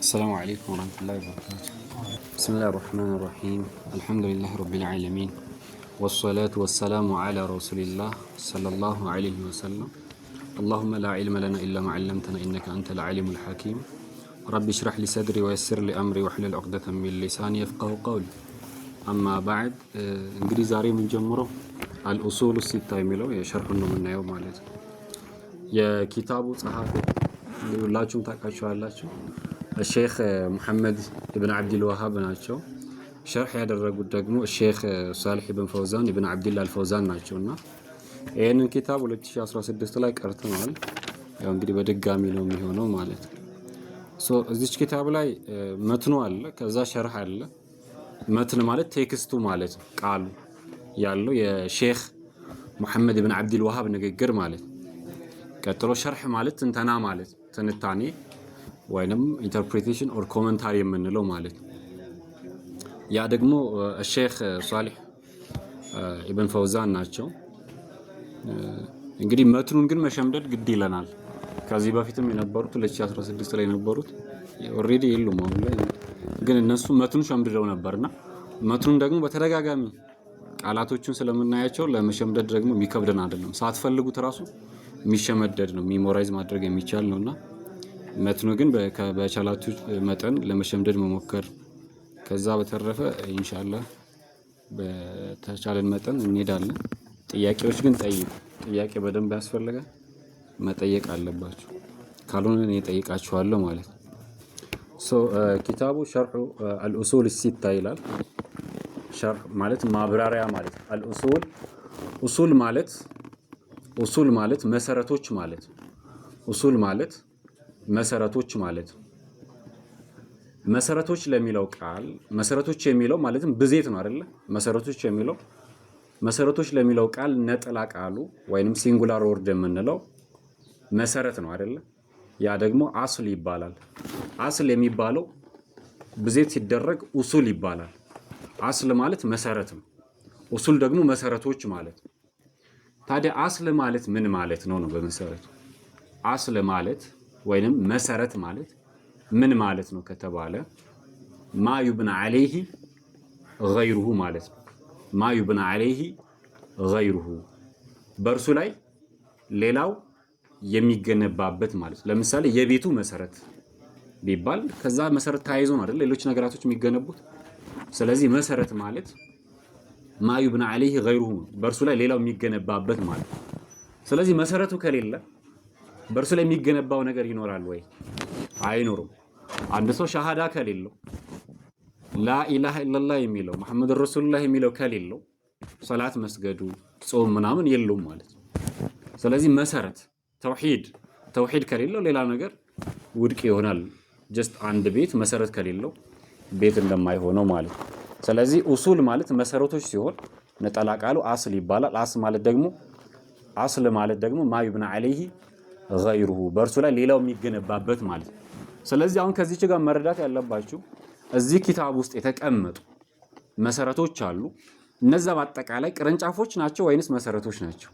السلام عليكم ورحمة الله وبركاته. بسم الله الرحمن الرحيم. الحمد لله رب العالمين والصلاة والسلام على رسول الله صلى الله عليه وسلم. اللهم لا علم لنا إلا ما علمتنا إنك أنت العليم الحكيم. رب اشرح لي صدري ويسر لي أمري واحلل عقدة من لساني يفقهوا قولي. أما بعد እንግዲህ ዛሬ የምንጀምረው አልኡሱሉ ሲታ የሚለው የሸርሑን ነው የምናየው ማለት ነው። የኪታቡ ጸሐፊ ሁላችሁም ታውቃቸዋላችሁ الشيخ محمد بن عبد الوهاب ናቸው። ሸርሕ ያደረጉት ደግሞ الشيخ صالح بن فوزان بن عبد الله الفوزان ናቸውና ይሄንን ኪታብ 2016 ላይ ቀርተናል። ያው እንግዲህ በድጋሚ ነው የሚሆነው ማለት ነው። እዚች ኪታብ ላይ መትኑ አለ፣ ከዛ ሸርሕ አለ። መትን ማለት ቴክስቱ ማለት ነው፣ ቃሉ ያለው የሼክ መሐመድ ብን አብዱል ወሃብ ንግግር ማለት ነው። ቀጥሎ ሸርሕ ማለት ትንተና ማለት ትንታኔ ወይንም ኢንተርፕሪቴሽን ኦር ኮሜንታሪ የምንለው ማለት ነው። ያ ደግሞ ሼክ ሷሊህ ኢብን ፈውዛን ናቸው። እንግዲህ መትኑን ግን መሸምደድ ግድ ይለናል። ከዚህ በፊትም የነበሩት 2016 ላይ የነበሩት ኦሬዲ የሉም አሁን ላይ፣ ግን እነሱ መትኑ ሸምድደው ነበርና መትኑን ደግሞ በተደጋጋሚ ቃላቶቹን ስለምናያቸው ለመሸምደድ ደግሞ የሚከብደን አይደለም። ሳትፈልጉት ራሱ የሚሸመደድ ነው፣ ሚሞራይዝ ማድረግ የሚቻል ነውና መትኑ ግን በቻላችሁ መጠን ለመሸምደድ መሞከር። ከዛ በተረፈ ኢንሻአላህ በተቻለን መጠን እንሄዳለን። ጥያቄዎች ግን ጠይቁ። ጥያቄ በደንብ ያስፈልጋል፣ መጠየቅ አለባችሁ። ካልሆነ እኔ እጠይቃችኋለሁ ማለት ነው። ኪታቡ ሸርሑ አልኡሱል ሲታ ይላል። ሸርሕ ማለት ማብራሪያ ማለት ነው። አልኡሱል ኡሱል ማለት መሰረቶች ማለት ነው። ኡሱል ማለት መሰረቶች ማለት ነው። መሰረቶች ለሚለው ቃል መሰረቶች የሚለው ማለትም ብዜት ነው አይደለ? መሰረቶች ለሚለው ቃል ነጠላ ቃሉ ወይንም ሲንጉላር ወርድ የምንለው መሰረት ነው አይደለ? ያ ደግሞ አስል ይባላል። አስል የሚባለው ብዜት ሲደረግ ኡሱል ይባላል። አስል ማለት መሰረት ነው። ኡሱል ደግሞ መሰረቶች ማለት ነው። ታዲያ አስል ማለት ምን ማለት ነው? በመሰረቱ አስል ማለት ወይንም መሰረት ማለት ምን ማለት ነው ከተባለ ማ ዩብና ዐለይሂ ገይሩሁ ማለት ነው። ማ ዩብና ዐለይሂ ገይሩሁ በእርሱ ላይ ሌላው የሚገነባበት ማለት ነው። ለምሳሌ የቤቱ መሰረት ቢባል ከዛ መሰረት ተያይዞ ነው አይደል ሌሎች ነገራቶች የሚገነቡት። ስለዚህ መሰረት ማለት ማ ዩብና ዐለይሂ ገይሩሁ በእርሱ ላይ ሌላው የሚገነባበት ማለት ነው። ስለዚህ መሰረቱ ከሌለ በእርሱ ላይ የሚገነባው ነገር ይኖራል ወይ? አይኖርም። አንድ ሰው ሻሃዳ ከሌለው ላኢላሃ ኢላላህ የሚለው መሐመድ ረሱሉላህ የሚለው ከሌለው ሰላት መስገዱ ጾም ምናምን የለውም ማለት ነው። ስለዚህ መሰረት ተውሂድ ከሌለው ሌላ ነገር ውድቅ ይሆናል። ጀስት አንድ ቤት መሰረት ከሌለው ቤት እንደማይሆነው ማለት ነው። ስለዚህ ኡሱል ማለት መሰረቶች ሲሆን ነጠላ ቃሉ አስል ይባላል። አስል ማለት ደግሞ ማ ዩብና ዐለይሂ ገይሩሁ በእርሱ ላይ ሌላው የሚገነባበት ማለት ነው። ስለዚህ አሁን ከዚች ጋር መረዳት ያለባችሁ እዚህ ኪታብ ውስጥ የተቀመጡ መሰረቶች አሉ። እነዛ በአጠቃላይ ቅርንጫፎች ናቸው ወይንስ መሰረቶች ናቸው?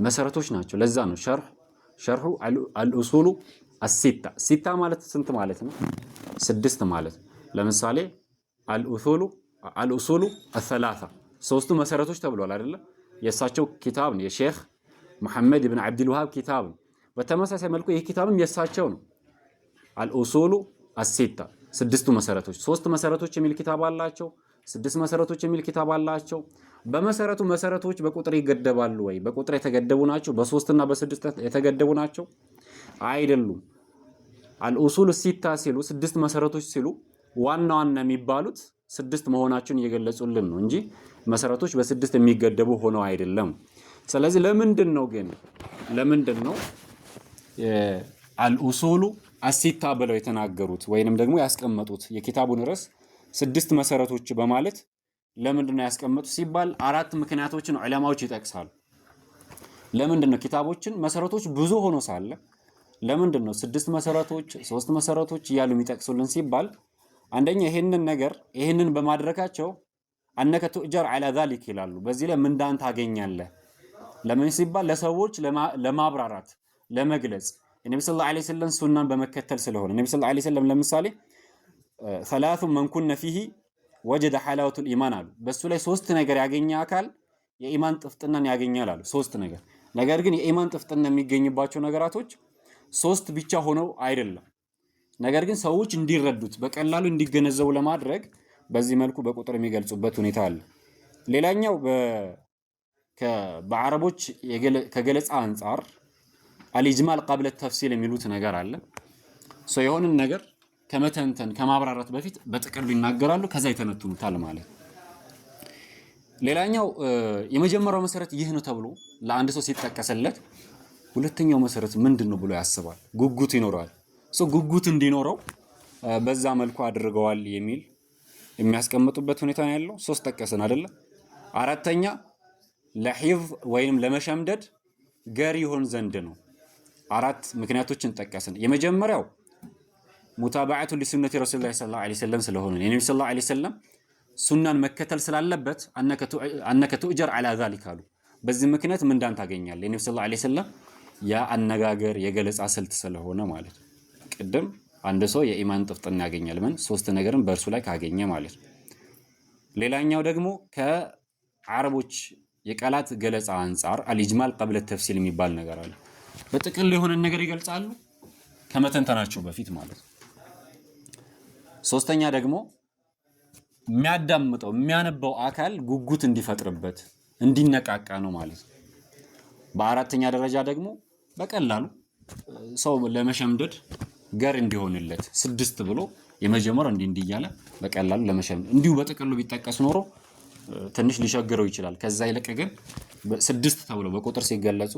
መሰረቶች ናቸው። ለዛ ነው ሸርሑ አልኡሱሉ አሲታ። ሲታ ማለት ስንት ማለት ነው? 6 ማለት ነው። ለምሳሌ አልኡሱሉ አሰላሳ ሶስቱ መሰረቶች ተብሏል አይደለ? የእሳቸው ኪታብ ነው፣ የሼክ መሐመድ ብን አብዱል ወሃብ ኪታብ ነው። በተመሳሳይ መልኩ ይህ ኪታብም የእሳቸው ነው። አልኡሱሉ አሲታ 6ቱ መሰረቶች። 3 መሰረቶች የሚል ኪታብ አላቸው፣ 6 መሰረቶች የሚል ኪታብ አላቸው። በመሰረቱ መሰረቶች በቁጥር ይገደባሉ ወይ? በቁጥር የተገደቡ ናቸው? በ3 እና በ6 የተገደቡ ናቸው? አይደሉም። አልኡሱሉ ሲታ ሲሉ 6 መሰረቶች ሲሉ ዋና ዋና የሚባሉት 6 መሆናቸውን እየገለጹልን ነው እንጂ መሰረቶች በ6 የሚገደቡ ሆነው አይደለም። ስለዚህ ለምንድን ነው አልኡሱሉ አሲታ ብለው የተናገሩት ወይንም ደግሞ ያስቀመጡት የኪታቡን ርዕስ 6 መሰረቶች በማለት ለምንድን ነው ያስቀመጡት ሲባል 4 ምክንያቶችን ዑለማዎች ይጠቅሳሉ። ለምንድን ነው ኪታቦችን መሰረቶች ብዙ ሆኖ ሳለ ለምንድን ነው 6 መሰረቶች 3 መሰረቶች እያሉ የሚጠቅሱልን ሲባል አንደኛ ይሄንን በማድረጋቸው አነከ ቱእጀር ዐላ ዛሊክ ይላሉ። በዚህ ላይ ምንዳን ታገኛለህ። ለምን ሲባል ለሰዎች ለማብራራት ለመግለጽ የነብዩ ሰለላሁ ዐለይሂ ወሰለም ሱናን በመከተል ስለሆነ ነብዩ ሰለላሁ ዐለይሂ ወሰለም ለምሳሌ ثلاث من كن فيه وجد حلاوة الإيمان አሉ። በሱ ላይ ሶስት ነገር ያገኘ አካል የኢማን ጥፍጥናን ያገኛል አሉ። ሶስት ነገር ግን የኢማን ጥፍጥና የሚገኝባቸው ነገራቶች ሶስት ብቻ ሆነው አይደለም። ነገር ግን ሰዎች እንዲረዱት በቀላሉ እንዲገነዘቡ ለማድረግ በዚህ መልኩ በቁጥር የሚገልጹበት ሁኔታ አለ። ሌላኛው በአረቦች ከገለጻ አንፃር አልኢጅማል ቀብለ ተፍሲል የሚሉት ነገር አለ። የሆነን ነገር ከመተንተን ከማብራራት በፊት በጥቅሉ ይናገራሉ፣ ከዛ ይተነትኑታል ማለት። ሌላኛው የመጀመሪያው መሰረት ይህ ነው ተብሎ ለአንድ ሰው ሲጠቀስለት ሁለተኛው መሰረት ምንድነው ብሎ ያስባል፣ ጉጉት ይኖረዋል። ጉጉት እንዲኖረው በዛ መልኩ አድርገዋል የሚል የሚያስቀምጡበት ሁኔታ ነው ያለው። ሶስት ጠቀስን አይደለ? አራተኛ ለሂፍዝ ወይንም ለመሸምደድ ገር ይሆን ዘንድ ነው። አራት ምክንያቶችን ጠቀስን። የመጀመሪያው ሙታባዓቱ ሊሱነቲ ረሱላህ ሰለላሁ ዐለይሂ ወሰለም ስለሆነ የነብዩ ሰለላሁ ዐለይሂ ወሰለም ሱናን መከተል ስላለበት አነከ ቱእጀር ዐላ ዛሊክ አሉ። በዚህ ምክንያት ምንዳን ታገኛለህ የነብዩ ሰለላሁ ዐለይሂ ወሰለም የአነጋገር የገለጻ ስልት ስለሆነ ማለት ነው። ቅድም አንድ ሰው የኢማን ጥፍጥና ያገኛል ምን ሶስት ነገርን በእርሱ ላይ ካገኘ ማለት ነው። ሌላኛው ደግሞ ከአረቦች የቃላት ገለጻ አንፃር አልኢጅማል ቀብለ ተፍሲል የሚባል ነገር አለ። በጥቅል የሆነ ነገር ይገልጻሉ ከመተንተናቸው በፊት ማለት ነው። ሶስተኛ ደግሞ የሚያዳምጠው የሚያነበው አካል ጉጉት እንዲፈጥርበት እንዲነቃቃ ነው ማለት ነው። በአራተኛ ደረጃ ደግሞ በቀላሉ ሰው ለመሸምደድ ገር እንዲሆንለት ስድስት ብሎ የመጀመሪያው እንዲህ እያለ በቀላሉ ለመሸምደድ እንዲሁ በጥቅሉ ቢጠቀስ ኖሮ ትንሽ ሊሸግረው ይችላል። ከዛ ይልቅ ግን ስድስት ተብሎ በቁጥር ሲገለጹ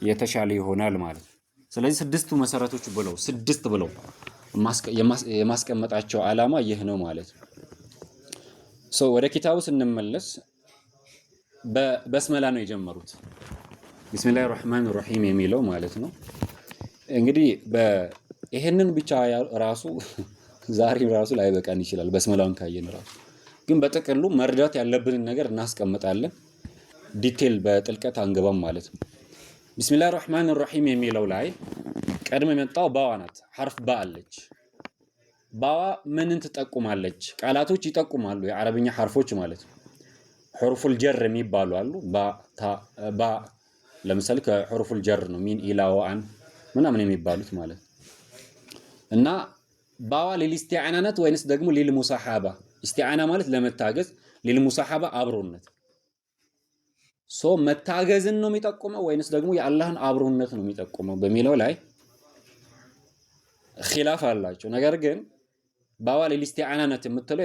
የተሻለ ይሆናል ማለት ነው። ስለዚህ ስድስቱ መሰረቶች ብለው ስድስት ብለው የማስቀመጣቸው ዓላማ ይህ ነው ማለት ነው። ወደ ኪታቡ ስንመለስ በበስመላ ነው የጀመሩት። ቢስሚላሂር ረህማኒር ረሂም የሚለው ማለት ነው። እንግዲህ ይሄንን ብቻ ራሱ ዛሬ ራሱ ላይበቃን ይችላል በስመላውን ካየን ራሱ። ግን በጥቅሉ መርዳት ያለብንን ነገር እናስቀምጣለን። ዲቴል በጥልቀት አንገባም ማለት ነው። ቢስሚላሂር ረህማኒር ረሂም የሚለው ላይ ቀድሞ የመጣው ባዋ ናት። ሐርፍ ባ አለች። ባዋ ምንን ትጠቁማለች? ቃላቶች ይጠቁማሉ። የአረብኛ ሐርፎች ማለት ነው። ሑሩፉል ጀር የሚባሉ አሉ። ባ ለምሳሌ ከሑሩፉል ጀር ነው ሚን ኢላ ወአን ምናምን የሚባሉት ማለት ነው። እና ባዋ ለልኢስቲዓናነት ወይንስ ደግሞ ለልሙሳሐባ? ኢስቲዓና ማለት ለመታገዝ፣ ለልሙሳሐባ አብሮነት። መታገዝን ነው የሚጠቁመው ወይንስ ደግሞ የአላህን አብሮነት ነው የሚጠቁመው በሚለው ላይ ኺላፍ አላቸው። ነገር ግን ባዋ ለልኢስቲዓናነት የምትለው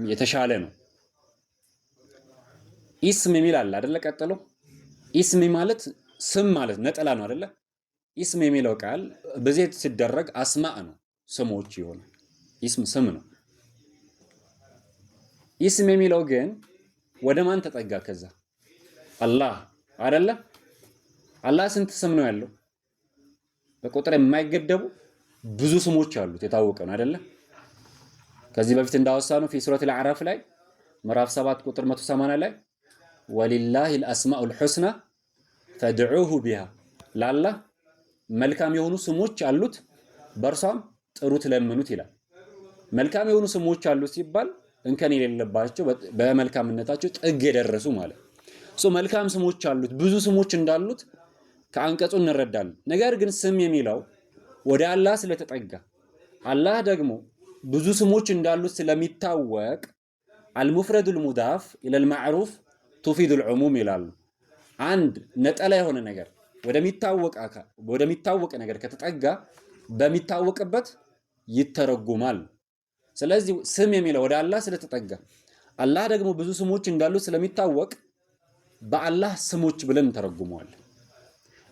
የተሻለ ነው። ኢስም የሚል አለ አይደለ? ቀጥሎ ኢስም ማለት ስም ማለት ነጠላ ነው አይደለ? ኢስም የሚለው ቃል በዘይት ሲደረግ አስማእ ነው፣ ስሞች ይሆናል። ኢስም ስም ነው። ኢስም የሚለው ግን ወደ ማን ተጠጋ? ከዛ አላህ አይደለ? አላህ ስንት ስም ነው ያለው? በቁጥር የማይገደቡ ብዙ ስሞች አሉት፣ የታወቀ ነው አይደለ? ከዚህ በፊት እንዳወሳነው في ሱረቱ አልአዕራፍ ላይ ምዕራፍ 7 ቁጥር 180 ላይ ወሊላሂ አልአስማኡል ሑስና ፈድዑሁ ቢሃ፣ ለአላህ መልካም የሆኑ ስሞች አሉት በእርሷም ጥሩት ለምኑት ይላል። መልካም የሆኑ ስሞች አሉት ሲባል እንከን የሌለባቸው በመልካምነታቸው ጥግ የደረሱ ማለት መልካም ስሞች አሉት፣ ብዙ ስሞች እንዳሉት ከአንቀጹ እንረዳለን። ነገር ግን ስም የሚለው ወደ አላህ ስለተጠጋ አላህ ደግሞ ብዙ ስሞች እንዳሉት ስለሚታወቅ አልሙፍረዱል ሙዳፍ ኢለል ማዕሩፍ ቱፊዱል ዑሙም ይላሉ። አንድ ነጠላ የሆነ ነገር ወደሚታወቅ ነገር ከተጠጋ በሚታወቅበት ይተረጉማል። ስለዚህ ስም የሚለው ወደ አላህ ስለተጠጋ አላህ ደግሞ ብዙ ስሞች እንዳሉት ስለሚታወቅ በአላህ ስሞች ብለን ተረጉመዋል።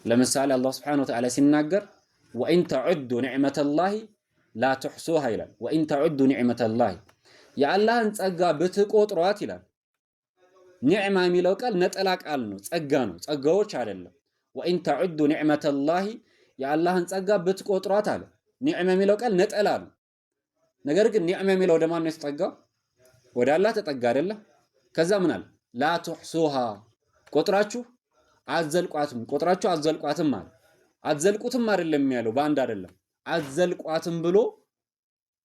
ለምሳሌ አላህ Subhanahu Wa Ta'ala ሲናገር ወኢን ተዑዱ ኒዕመተላሂ ላ ትሕሱሃ ይላል። ወኢን ተዑዱ ኒዕመተላሂ የአላህን ጸጋ ብትቆጥሯት ይላል። ኒዕማ የሚለው ቃል ነጠላ ቃል ነው፣ ጸጋ ነው፣ ጸጋዎች አይደለም። ወኢን ተዑዱ ኒዕመተላሂ የአላህን ጸጋ ብትቆጥሯት አለ። ኒዕማ የሚለው ቃል ነጠላ ነው። ነገር ግን ኒዕማ የሚለው ወደ ማን ነው የተጠጋው? ወደ አላህ ተጠጋ አይደለ? ከዛ ምን አለ? ላ ትሕሱሃ ቆጥራችሁ አዘልቋትም አለ። አትዘልቁትም አይደለም ያለው በአንድ አይደለም አትዘልቋትም ብሎ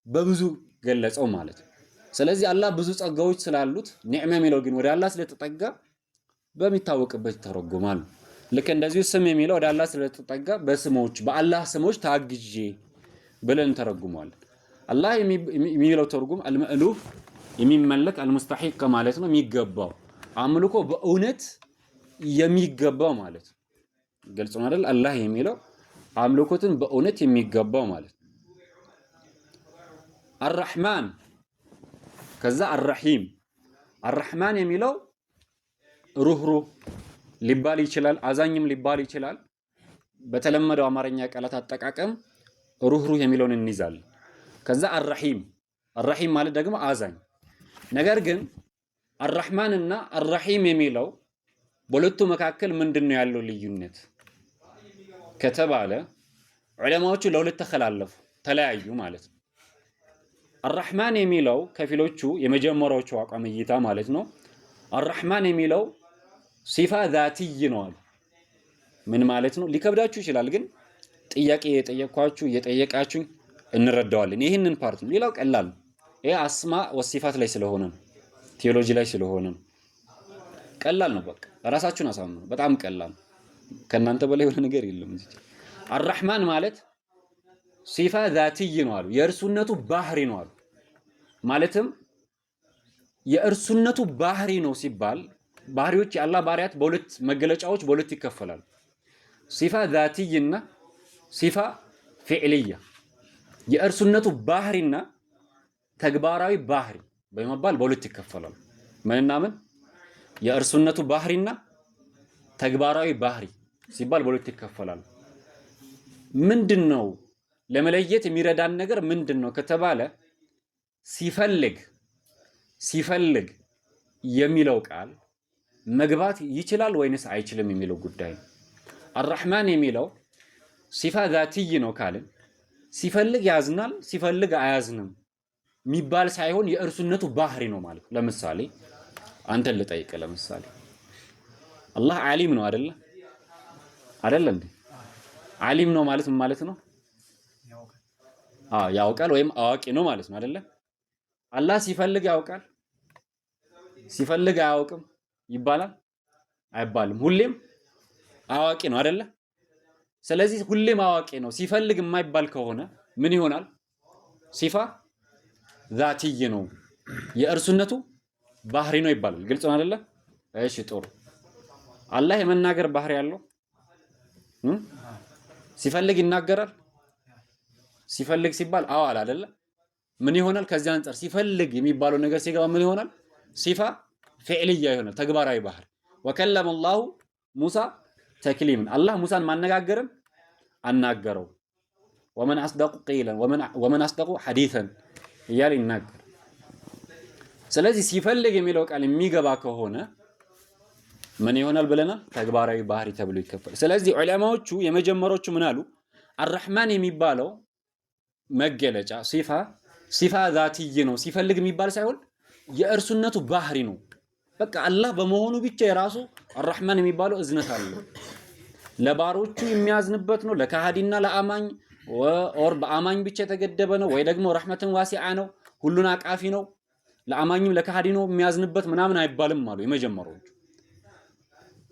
በብዙ ገለጸው ማለት ነው። ስለዚህ አላህ ብዙ ጸጋዎች ስላሉት ኒዕማ የሚለው ግን ወደ አላህ ስለተጠጋ በሚታወቅበት ተረጉማል። ልክ እንደዚሁ ስም የሚለው ወደ አላህ ስለተጠጋ በስሞች በአላህ ስሞች ታግጄ ብለን ተረጉሟል። አላህ የሚለው ተርጉም አልመእሉህ የሚመለክ አልሙስተሒቅ ማለት ነው የሚገባው አምልኮ በእውነት የሚገባው ማለት ነው። ግልጽ ነው አይደል? አላህ የሚለው አምልኮትን በእውነት የሚገባው ማለት ነው። አርረሕማን ከዛ አርረሒም አርረሕማን የሚለው ሩህሩህ ሊባል ይችላል፣ አዛኝም ሊባል ይችላል። በተለመደው አማርኛ ቃላት አጠቃቀም ሩህሩህ የሚለውን እንይዛለን። ከዛ አርረሒም አርረሒም ማለት ደግሞ አዛኝ። ነገር ግን አርረሕማን እና አርረሒም የሚለው በሁለቱ መካከል ምንድነው ያለው ልዩነት ከተባለ ዑለማዎቹ ለሁለት ተከላለፉ ተለያዩ ማለት ነው። አርረሕማን የሚለው ከፊሎቹ የመጀመሪያዎቹ አቋም እይታ ማለት ነው አርረሕማን የሚለው ሲፋ ዛቲይ ነው አሉ። ምን ማለት ነው? ሊከብዳችሁ ይችላል፣ ግን ጥያቄ የጠየኳችሁ እየጠየቃችሁኝ እንረዳዋለን። ይህንን ፓርት ነው። ሌላው ቀላል ነው። ይሄ አስማ ወሲፋት ላይ ስለሆነ ነው፣ ቴዎሎጂ ላይ ስለሆነ ነው። ቀላል ነው። በቃ ራሳችሁን አሳምኑ። በጣም ቀላል ነው። ከእናንተ በላይ የሆነ ነገር የለም እንጂ አርረሕማን ማለት ሲፋ ዛቲይ ነው አሉ። የእርሱነቱ ባህሪ ነው አሉ። ማለትም የእርሱነቱ ባህሪ ነው ሲባል ባህሪዎች የአላህ ባህሪያት በሁለት መገለጫዎች በሁለት ይከፈላሉ። ሲፋ ዛቲይና ሲፋ ፊዕልያ። የእርሱነቱ ባህሪና ተግባራዊ ባህሪ በመባል በሁለት ይከፈላሉ። ምንና ምን? የእርሱነቱ ባህሪና ተግባራዊ ባህሪ ሲባል በሁለት ይከፈላሉ። ምንድነው ለመለየት የሚረዳን ነገር ምንድነው ከተባለ ሲፈልግ የሚለው ቃል መግባት ይችላል ወይንስ አይችልም የሚለው ጉዳይ ነው። አርረሕማን የሚለው ሲፋ ዛቲይ ነው ካልን ሲፈልግ ያዝናል፣ ሲፈልግ አያዝንም የሚባል ሳይሆን የእርሱነቱ ባህሪ ነው ማለት ነው። ለምሳሌ አንተን ልጠይቅ። ለምሳሌ አላህ ዓሊም ነው አይደለ? አይደለ እንዴ? ዓሊም ነው ማለት ምን ማለት ነው? ያውቃል ወይም አዋቂ ነው ማለት ነው አይደለ? አላህ ሲፈልግ ያውቃል፣ ሲፈልግ አያውቅም ይባላል አይባልም? ሁሌም አዋቂ ነው አይደለ? ስለዚህ ሁሌም አዋቂ ነው። ሲፈልግ የማይባል ከሆነ ምን ይሆናል? ሲፋ ዛቲይ ነው፣ የእርሱነቱ ባህሪ ነው ይባላል። ግልጽ ነው አይደለ? እሺ ጥሩ። አላህ የመናገር ባህሪ ያለው ሲፈልግ ይናገራል። ሲፈልግ ሲባል አዋል አይደለ? ምን ይሆናል? ከዚህ አንፃር ሲፈልግ የሚባለው ነገር ሲገባ ምን ይሆናል? ሲፋ ፊዕልያ ይሆናል፣ ተግባራዊ ባህሪ። ወከለመ አላሁ ሙሳ ተክሊምን፣ አላህ ሙሳን ማነጋገርን አናገረው። ወመን አስደቁ ቂለን ወመን አስደቁ ሐዲሰን እያለ ይናገር። ስለዚህ ሲፈልግ የሚለው ቃል የሚገባ ከሆነ ምን ይሆናል ብለናል? ተግባራዊ ባህሪ ተብሎ ይከፈል። ስለዚህ ዑለማዎቹ የመጀመሪያዎቹ ምን አሉ? አርረሕማን የሚባለው መገለጫ ሲፋ ዛቲይ ነው፣ ሲፈልግ የሚባል ሳይሆን የእርሱነቱ ባህሪ ነው። በቃ አላህ በመሆኑ ብቻ የራሱ አርረሕማን የሚባለው እዝነት አለው። ለባሮቹ የሚያዝንበት ነው። ለካሃዲና ለአማኝ ኦር በአማኝ ብቻ የተገደበ ነው ወይ ደግሞ ረሕመትን ዋሲዓ ነው፣ ሁሉን አቃፊ ነው። ለአማኝም ለካሃዲ ነው የሚያዝንበት ምናምን አይባልም አሉ የመጀመሪያዎቹ።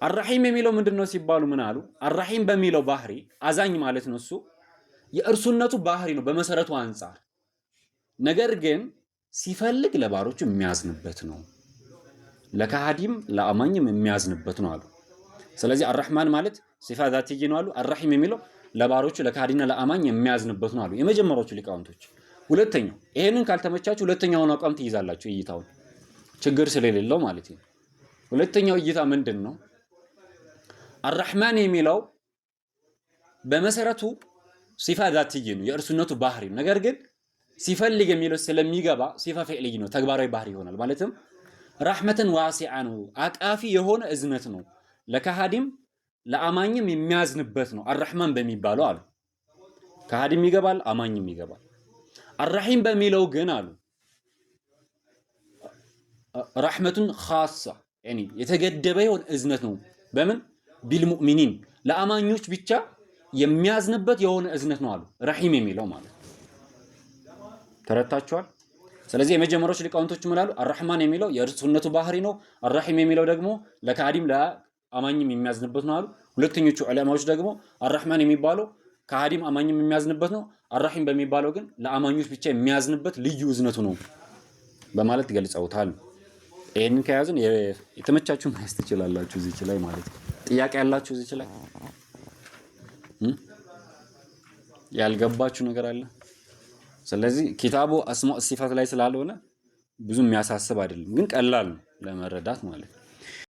አርረሒም የሚለው ምንድነው ሲባሉ ምን አሉ? አርረሒም በሚለው ባህሪ አዛኝ ማለት ነው። እሱ የእርሱነቱ ባህሪ ነው በመሰረቱ አንፃር። ነገር ግን ሲፈልግ ለባሮቹ የሚያዝንበት ነው፣ ለካሃዲም ለአማኝም የሚያዝንበት ነው አሉ። ስለዚህ አርረሕማን ማለት ሲፋ ዛቲይ ነው አሉ። አርረሒም የሚለው ለባሮቹ ለካሃዲና ለአማኝ የሚያዝንበት ነው አሉ የመጀመሪያዎቹ ሊቃውንቶች። ሁለተኛው ይሄንን ካልተመቻችሁ ሁለተኛውን አቋም ትይዛላችሁ፣ እይታውን ችግር ስለሌለው ማለት ነው። ሁለተኛው እይታ ምንድን ነው? አርረሕማን የሚለው በመሰረቱ ሲፋ ዛቲይ ነው፣ የእርሱነቱ ባህሪ ነው። ነገር ግን ሲፈልግ የሚለው ስለሚገባ ሲፋ ፊዕልይ ነው፣ ተግባራዊ ባህሪ ይሆናል። ማለትም ረሕመትን ዋሲዓ ነው፣ አቃፊ የሆነ እዝነት ነው፣ ለካሃዲም ለአማኝም የሚያዝንበት ነው አርረሕማን በሚባለው አሉ። ካሃዲም ይገባል፣ አማኝም ይገባል። አርረሒም በሚለው ግን አሉ ረሕመቱን ኻሳ የተገደበ የሆነ እዝነት ነው። በምን ቢልሙእሚኒን ለአማኞች ብቻ የሚያዝንበት የሆነ እዝነት ነው አሉ ረሂም የሚለው ማለት ተረታችኋል። ስለዚህ የመጀመሪያዎቹ ሊቃውንቶች ምን አሉ? አርህማን የሚለው የእርሱነቱ ባህሪ ነው። አርሂም የሚለው ደግሞ ለካዲም ለአማኝም የሚያዝንበት ነው አሉ። ሁለተኞቹ ዑለማዎች ደግሞ አርህማን የሚባለው ከሃዲም አማኝም የሚያዝንበት ነው። አርሂም በሚባለው ግን ለአማኞች ብቻ የሚያዝንበት ልዩ እዝነቱ ነው በማለት ገልጸውታል። ይሄንን ከያዝን የተመቻችሁ ማየት ትችላላችሁ እዚች ላይ ማለት ነው። ጥያቄ ያላችሁ እዚች ላይ ያልገባችሁ ነገር አለ? ስለዚህ ኪታቡ አስማኡ ሲፋት ላይ ስላልሆነ ብዙ የሚያሳስብ አይደለም፣ ግን ቀላል ነው ለመረዳት ማለት ነው።